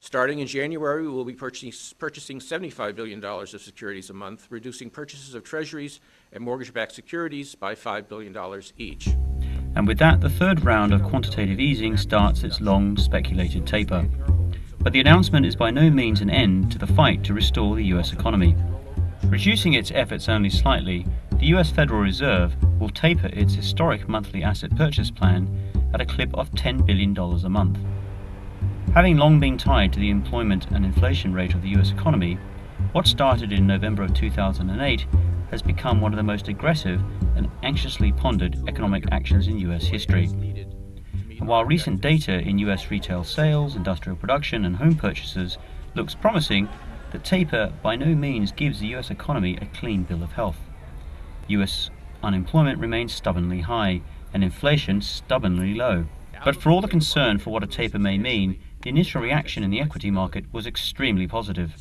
Starting in January, we will be purchasing $75 billion of securities a month, reducing purchases of treasuries and mortgage-backed securities by $5 billion each. And with that, the third round of quantitative easing starts its long speculated taper. But the announcement is by no means an end to the fight to restore the US economy. Reducing its efforts only slightly, the US Federal Reserve will taper its historic monthly asset purchase plan at a clip of $10 billion a month. Having long been tied to the employment and inflation rate of the US economy, what started in November of 2008 has become one of the most aggressive and anxiously pondered economic actions in US history. And while recent data in US retail sales, industrial production and home purchases looks promising, the taper by no means gives the US economy a clean bill of health. US unemployment remains stubbornly high and inflation stubbornly low. But for all the concern for what a taper may mean, the initial reaction in the equity market was extremely positive,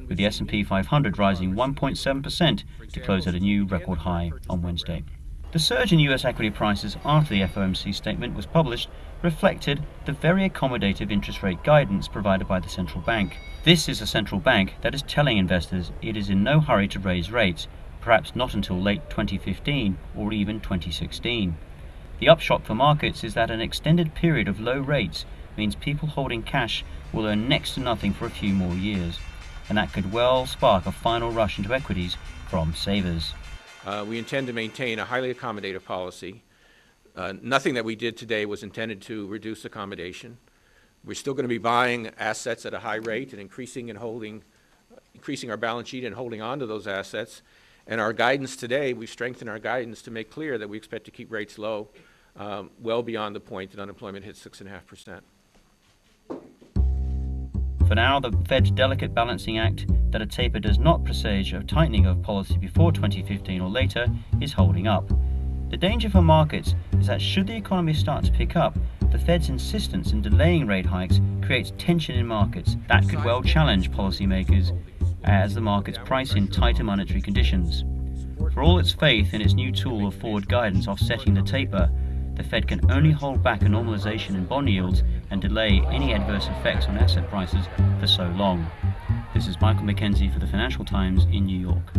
with the S&P 500 rising 1.7% to close at a new record high on Wednesday. The surge in US equity prices after the FOMC statement was published reflected the very accommodative interest rate guidance provided by the central bank. This is a central bank that is telling investors it is in no hurry to raise rates, perhaps not until late 2015 or even 2016. The upshot for markets is that an extended period of low rates means people holding cash will earn next to nothing for a few more years, and that could well spark a final rush into equities from savers. We intend to maintain a highly accommodative policy. Nothing that we did today was intended to reduce accommodation. We're still going to be buying assets at a high rate and increasing our balance sheet and holding on to those assets. And our guidance today, we've strengthened our guidance to make clear that we expect to keep rates low, well beyond the point that unemployment hits 6.5%. For now, the Fed's delicate balancing act that a taper does not presage a tightening of policy before 2015 or later is holding up. The danger for markets is that should the economy start to pick up, the Fed's insistence in delaying rate hikes creates tension in markets that could well challenge policymakers as the markets price in tighter monetary conditions. For all its faith in its new tool of forward guidance offsetting the taper, the Fed can only hold back a normalization in bond yields and delay any adverse effects on asset prices for so long. This is Mackenzie for the Financial Times in New York.